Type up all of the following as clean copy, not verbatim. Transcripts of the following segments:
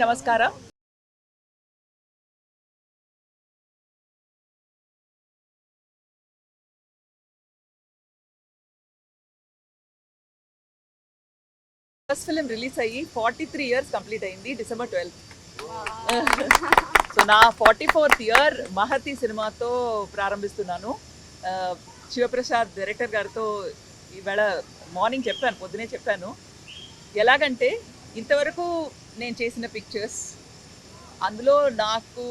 నమస్కారం. First film release అయ్యి 43 years complete అయింది December 12th. సో నా 44th ఇయర్ మహతి సినిమాతో ప్రారంభిస్తున్నాను. శివప్రసాద్ డైరెక్టర్ గారితో ఈవేళ మార్నింగ్ చెప్పాను, పొద్దునే చెప్పాను. ఎలాగంటే ఇంతవరకు నేను చేసిన పిక్చర్స్, అందులో నాకు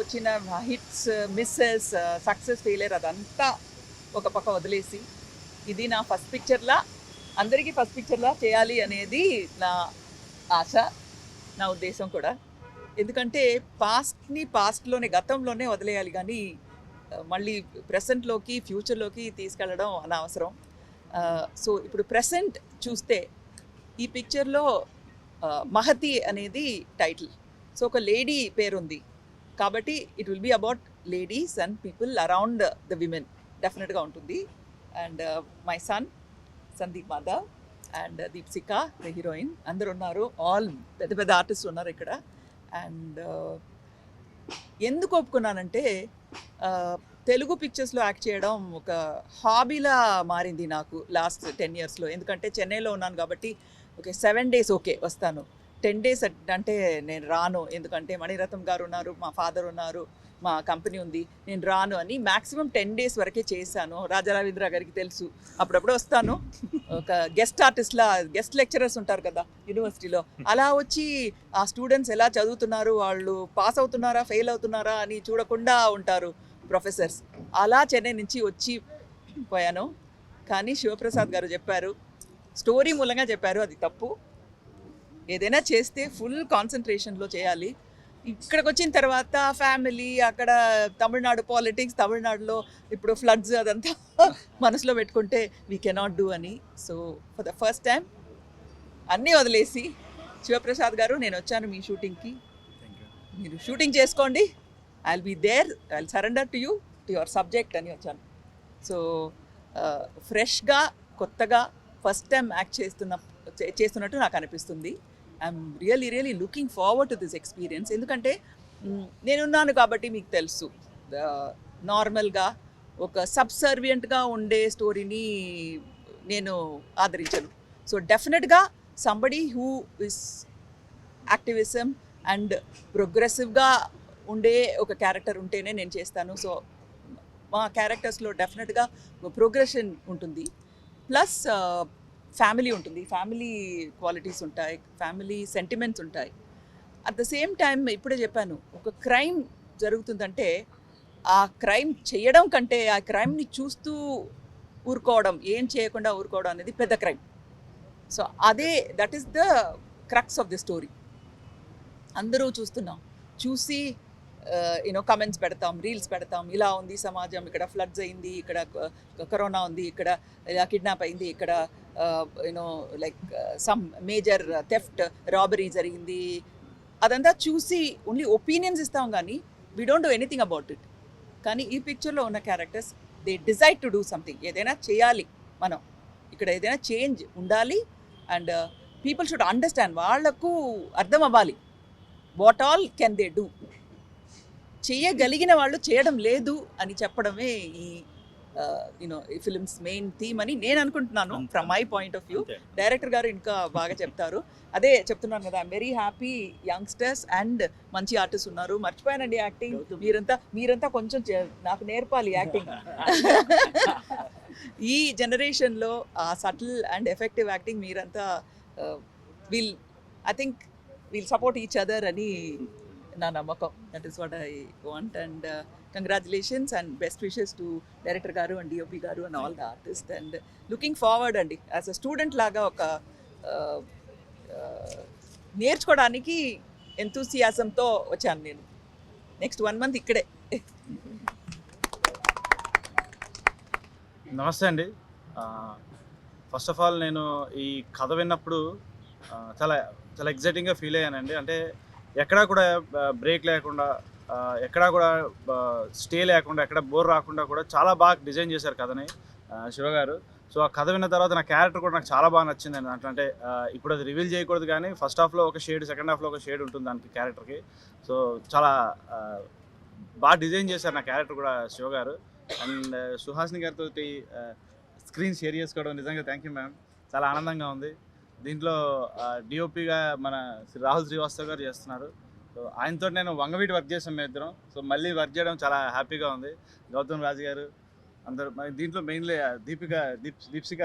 వచ్చిన హిట్స్, మిస్సెస్, సక్సెస్, ఫెయిలియర్ అదంతా ఒక పక్క వదిలేసి ఇది నా ఫస్ట్ పిక్చర్లా, అందరికీ ఫస్ట్ పిక్చర్లా చేయాలి అనేది నా ఆశ, నా ఉద్దేశం కూడా. ఎందుకంటే పాస్ట్లోనే, గతంలోనే వదిలేయాలి, కానీ మళ్ళీ ప్రెసెంట్లోకి, ఫ్యూచర్లోకి తీసుకెళ్ళడం అనవసరం. సో ఇప్పుడు ప్రెసెంట్ చూస్తే ఈ పిక్చర్లో మహతి అనేది టైటిల్. సో ఒక లేడీ పేరుంది కాబట్టి it will be about ladies and people around the women, డెఫినెట్గా ఉంటుంది. And my son Sandeep Madhav and Deepsika the heroine అందరు ఉన్నారు, ఆల్ పెద్ద పెద్ద ఆర్టిస్ట్ ఉన్నారు ఇక్కడ. అండ్ ఎందుకు ఒప్పుకున్నానంటే తెలుగు పిక్చర్స్లో యాక్ట్ చేయడం ఒక హాబీలా మారింది నాకు లాస్ట్ 10 yearsలో. ఎందుకంటే చెన్నైలో ఉన్నాను కాబట్టి ఓకే 7 days ఓకే వస్తాను, 10 days అంటే నేను రాను. ఎందుకంటే మణిరత్నం గారు ఉన్నారు, మా ఫాదర్ ఉన్నారు, మా కంపెనీ ఉంది, నేను రాను అని మ్యాక్సిమం 10 days వరకే చేశాను. రాజా రవీంద్ర గారికి తెలుసు, అప్పుడప్పుడు వస్తాను ఒక గెస్ట్ ఆర్టిస్ట్లా. గెస్ట్ లెక్చరర్స్ ఉంటారు కదా యూనివర్సిటీలో, అలా వచ్చి ఆ స్టూడెంట్స్ ఎలా చదువుతున్నారు, వాళ్ళు పాస్ అవుతున్నారా ఫెయిల్ అవుతున్నారా అని చూడకుండా ఉంటారు ప్రొఫెసర్స్. అలా చెన్నై నుంచి వచ్చి పోయాను. కానీ శివప్రసాద్ గారు చెప్పారు, స్టోరీ మూలంగా చెప్పారు, అది తప్పు. ఏదైనా చేస్తే ఫుల్ కాన్సన్ట్రేషన్లో చేయాలి. ఇక్కడికి వచ్చిన తర్వాత ఫ్యామిలీ, అక్కడ తమిళనాడు పాలిటిక్స్, తమిళనాడులో ఇప్పుడు ఫ్లడ్స్, అదంతా మనసులో పెట్టుకుంటే వీ కెనాట్ డూ అని. So for the first time అన్నీ వదిలేసి శివప్రసాద్ గారు నేను వచ్చాను మీ షూటింగ్కి, మీరు షూటింగ్ చేసుకోండి, I will be there, I will surrender to you, to your subject అని వచ్చాను. సో ఫ్రెష్గా, కొత్తగా ఫస్ట్ టైం యాక్ట్ చేస్తున్నట్టు నాకు అనిపిస్తుంది. I'm really looking forward to this experience. ఎందుకంటే నేనున్నాను కాబట్టి మీకు తెలుసు, నార్మల్గా ఒక సబ్సర్వియంట్గా ఉండే స్టోరీని నేను ఆదరించను. సో డెఫినెట్గా somebody who is activism and ప్రోగ్రెసివ్గా ఉండే ఒక క్యారెక్టర్ ఉంటేనే నేను చేస్తాను. సో మా క్యారెక్టర్స్లో డెఫినెట్గా ప్రోగ్రెషన్ ఉంటుంది, ప్లస్ ఫ్యామిలీ ఉంటుంది, ఫ్యామిలీ క్వాలిటీస్ ఉంటాయి, ఫ్యామిలీ సెంటిమెంట్స్ ఉంటాయి. అట్ ద సేమ్ టైం ఇప్పుడే చెప్పాను, ఒక క్రైమ్ జరుగుతుందంటే ఆ క్రైమ్ చేయడం కంటే ఆ క్రైమ్ని చూస్తూ ఊరుకోవడం, ఏం చేయకుండా ఊరుకోవడం అనేది పెద్ద క్రైమ్. సో అదే, that is the crux of the story. అందరూ చూస్తున్నాం, చూసి యూనో కమెంట్స్ పెడతాం, రీల్స్ పెడతాం, ఇలా ఉంది సమాజం, ఇక్కడ ఫ్లడ్స్ అయింది, ఇక్కడ కరోనా ఉంది, ఇక్కడ ఇలా కిడ్నాప్ అయింది, ఇక్కడ you know like some major theft, robbery జరిగింది. అదంతా చూసి ఓన్లీ ఒపీనియన్స్ ఇస్తాం, కానీ we don't do anything about it. కానీ ఈ పిక్చర్లో ఉన్న characters they decide to do something. ఏదైనా చేయాలి మనం, ఇక్కడ ఏదైనా చేంజ్ ఉండాలి. అండ్ పీపుల్ షుడ్ అండర్స్టాండ్, వాళ్లకు అర్థం అవ్వాలి what all can they do. చేయగలిగిన వాళ్ళు చేయడం లేదు అని చెప్పడమే ఈ యూనో ఈ ఫిల్మ్స్ మెయిన్ థీమ్ అని నేను అనుకుంటున్నాను, from my point of view. Director గారు ఇంకా బాగా చెప్తారు. అదే చెప్తున్నాను కదా, I'm very happy, youngsters and మంచి ఆర్టిస్ట్ ఉన్నారు. మర్చిపోయానండి యాక్టింగ్, మీరంతా కొంచెం నాకు నేర్పాలి యాక్టింగ్. ఈ జనరేషన్లో ఆ సటిల్ అండ్ ఎఫెక్టివ్ యాక్టింగ్ మీరంతా I think wheel support each other అని నా నమ్మకం. That is what I want. And congratulations and best wishes to director గారు అండ్ డిఓపి గారు and all the artist. And looking forward అండి, as a student లాగా ఒక నేర్చుకోవడానికి ఎంతూసియాజంతో వచ్చాను నేను. నెక్స్ట్ 1 month ఇక్కడే. నమస్తే అండి. ఫస్ట్ ఆఫ్ ఆల్ నేను ఈ కథ విన్నప్పుడు చాలా చాలా ఎగ్జైటింగ్గా ఫీల్ అయ్యానండి. అంటే ఎక్కడా కూడా బ్రేక్ లేకుండా, ఎక్కడా కూడా స్టే లేకుండా, ఎక్కడ బోర్ రాకుండా కూడా చాలా బాగా డిజైన్ చేశారు కథని. శివ గారు. సో ఆ కథ విన్న తర్వాత నా క్యారెక్టర్ కూడా నాకు చాలా బాగా నచ్చింది అండి. అంటే ఇప్పుడు అది రివీల్ చేయకూడదు కానీ ఫస్ట్ హాఫ్లో ఒక షేడ్, సెకండ్ హాఫ్లో ఒక షేడ్ ఉంటుంది దానికి క్యారెక్టర్కి. సో చాలా బాగా డిజైన్ చేశారు నా క్యారెక్టర్ కూడా శివ గారు. అండ్ సుహాసిని గారితో స్క్రీన్ షేర్ చేసుకోవడం నిజంగా థ్యాంక్ యూ మ్యామ్. చాలా ఆనందంగా ఉంది. దీంట్లో డిఓపిగా మన రాహుల్ శ్రీవాస్తవ్ గారు చేస్తున్నారు. సో ఆయనతో నేను వంగవీటి వర్క్ చేసాం మేము ఇద్దరం. సో మళ్ళీ వర్క్ చేయడం చాలా హ్యాపీగా ఉంది. గౌతమ్ రాజు గారు అందరూ దీంట్లో మెయిన్లీ దీప్సిక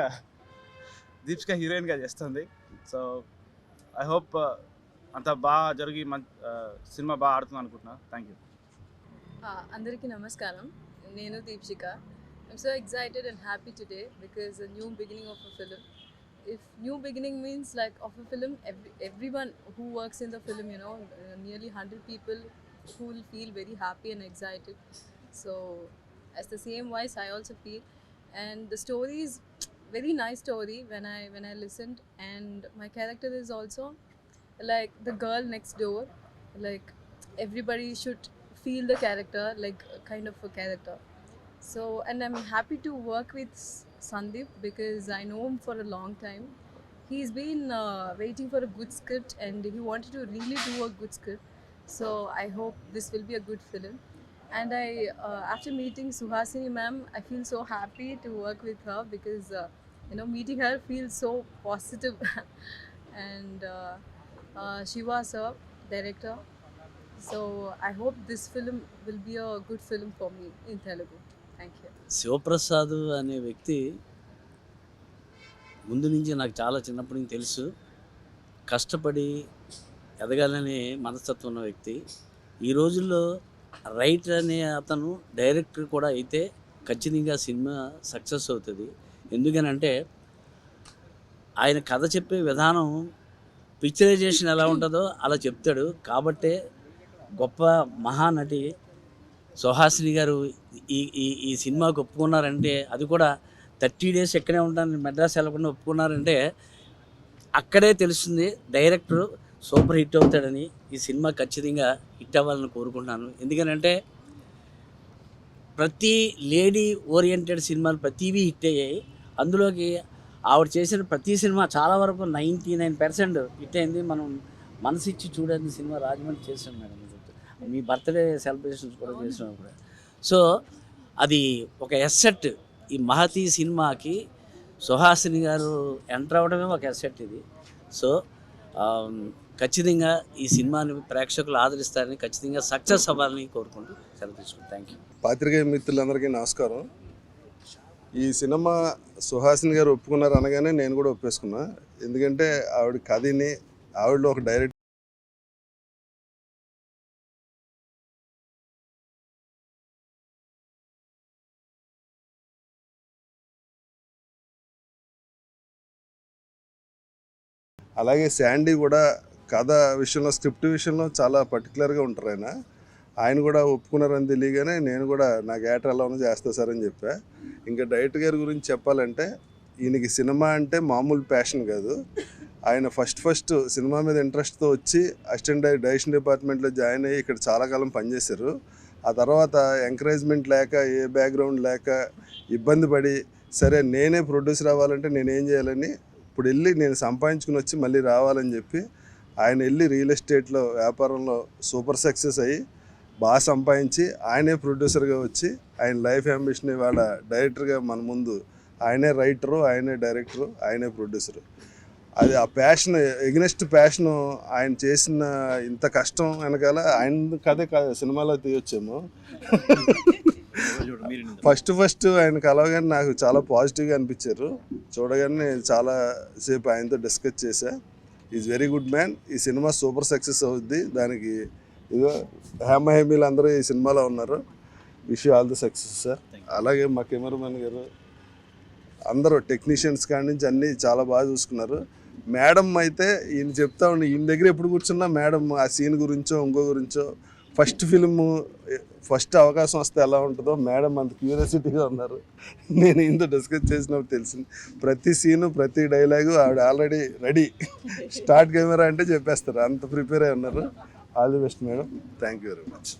హీరోయిన్గా చేస్తుంది. సో ఐ హోప్ అంత బాగా జరిగి సినిమా బాగా ఆడుతుంది అనుకుంటున్నా. Thank you. అందరికీ నమస్కారం. నేను Deepshika. I'm so excited and happy today because a new beginning of a film. If new beginning means like of a film, everyone who works in the film, nearly 100 people who will feel very happy and excited. So as the same voice I also feel, and the story is very nice story when I listened, and my character is also like the girl next door. Like everybody should feel the character, like a kind of a character. So, and I'm happy to work with Sandeep because I know him for a long time. He's been waiting for a good script and he wanted to really do a good script. So I hope this will be a good film. And after meeting Suhasini ma'am, I feel so happy to work with her because meeting her feels so positive. And Shiva sir, director. So I hope this film will be a good film for me in Telugu. Thank you. Sivaprasad అనే వ్యక్తి ముందు నుంచి నాకు చాలా చిన్నప్పటి నుంచి తెలుసు. కష్టపడి ఎదగాలనే మనస్తత్వం ఉన్న వ్యక్తి. ఈ రోజుల్లో రైటర్ అనే అతను డైరెక్టర్ కూడా అయితే ఖచ్చితంగా సినిమా సక్సెస్ అవుతుంది. ఎందుకనంటే ఆయన కథ చెప్పే విధానం పిక్చరైజేషన్ ఎలా ఉంటుందో అలా చెప్తాడు. కాబట్టే గొప్ప మహానటి సుహాసిని గారు ఈ సినిమాకు ఒప్పుకున్నారంటే, అది కూడా 30 days ఎక్కడే ఉంటాను మెడ్రాస్ వెళ్ళకుండా ఒప్పుకున్నారంటే అక్కడే తెలుస్తుంది డైరెక్టర్ సూపర్ హిట్ అవుతాడని. ఈ సినిమా ఖచ్చితంగా హిట్ అవ్వాలని కోరుకుంటున్నాను. ఎందుకనంటే ప్రతి లేడీ ఓరియంటెడ్ సినిమాలు ప్రతివీ హిట్ అయ్యాయి. అందులోకి ఆవిడ చేసిన ప్రతి సినిమా చాలా వరకు 99% హిట్ అయింది. మనం మనసిచ్చి చూడని సినిమా రాజమండ్రి చేసాం మేడం. మీ బర్త్డే సెలబ్రేషన్స్ కూడా చేసాం కూడా. సో అది ఒక ఎస్సెట్. ఈ మహతి సినిమాకి సుహాసిని గారు ఎంటర్ అవ్వడమే ఒక ఎస్సెట్ ఇది. సో ఖచ్చితంగా ఈ సినిమాని ప్రేక్షకులు ఆదరిస్తారని, ఖచ్చితంగా సక్సెస్ అవ్వాలని కోరుకుంటూ సెలవు తీసుకుంటాను. Thank you. పాత్రికేయ మిత్రులందరికీ నమస్కారం. ఈ సినిమా సుహాసిని గారు ఒప్పుకున్నారు అనగానే నేను కూడా ఒప్పేసుకున్నా. ఎందుకంటే ఆవిడ కథని, ఆవిడలో ఒక డైరెక్ట్ అలాగే శాండీ కూడా కథ విషయంలో, స్క్రిప్ట్ విషయంలో చాలా పర్టికులర్గా ఉంటారు. ఆయన కూడా ఒప్పుకున్నారని తెలియగానే నేను కూడా నా క్యారెక్టర్ ఎలా ఉన్నా చేస్తా సార్ అని చెప్పా. ఇంకా డైరెక్టర్ గారి గురించి చెప్పాలంటే ఈయనకి సినిమా అంటే మామూలు ప్యాషన్ కాదు. ఆయన ఫస్ట్ సినిమా మీద ఇంట్రెస్ట్తో వచ్చి అసిస్టెంట్ డైరెక్షన్ డిపార్ట్మెంట్లో జాయిన్ అయ్యి ఇక్కడ చాలా కాలం పనిచేశారు. ఆ తర్వాత ఎంకరేజ్మెంట్ లేక, ఏ బ్యాక్గ్రౌండ్ లేక ఇబ్బంది పడి, సరే నేనే ప్రొడ్యూసర్ అవ్వాలంటే నేనేం చేయాలని ఇప్పుడు వెళ్ళి నేను సంపాదించుకుని వచ్చి మళ్ళీ రావాలని చెప్పి ఆయన వెళ్ళి రియల్ ఎస్టేట్లో వ్యాపారంలో సూపర్ సక్సెస్ అయ్యి బాగా సంపాదించి ఆయనే ప్రొడ్యూసర్గా వచ్చి ఆయన లైఫ్ అంబిషన్ ఇవాళ డైరెక్టర్గా మన ముందు ఆయనే రైటరు, ఆయనే డైరెక్టరు, ఆయనే ప్రొడ్యూసరు. అది ఆ ప్యాషన్, ఎగ్నెస్ట్ ప్యాషను ఆయన చేసిన ఇంత కష్టం వెనకాల ఆయన కథే సినిమాలో తీయొచ్చేమో. ఫస్ట్ ఆయన కలవగానే నాకు చాలా పాజిటివ్గా అనిపించారు. చూడగానే చాలా సేపు ఆయనతో డిస్కస్ చేశా. Is very good man. ఈ సినిమా సూపర్ సక్సెస్ అవుద్ది. దానికి ఇదో హేమహేమీలు అందరూ ఈ సినిమాలో ఉన్నారు. Wish you all the success sir. అలాగే మా కెమెరామెన్ గారు, అందరూ టెక్నీషియన్స్ కాడి నుంచి అన్నీ చాలా బాగా చూసుకున్నారు. మేడం అయితే ఈయన చెప్తా ఉండి, ఈయన దగ్గర ఎప్పుడు కూర్చున్నా మేడం ఆ సీన్ గురించో ఇంకో గురించో, ఫస్ట్ అవకాశం వస్తే ఎలా ఉంటుందో మేడం అంత క్యూరియాసిటీగా ఉన్నారు. నేను ఈయనతో డిస్కస్ చేసినప్పుడు తెలిసింది. ప్రతి సీను, ప్రతి డైలాగు ఆవిడ ఆల్రెడీ రెడీ. స్టార్ట్ కెమెరా అంటే చెప్పేస్తారు, అంత ప్రిపేర్ అయి ఉన్నారు. All the best madam. Thank you very much.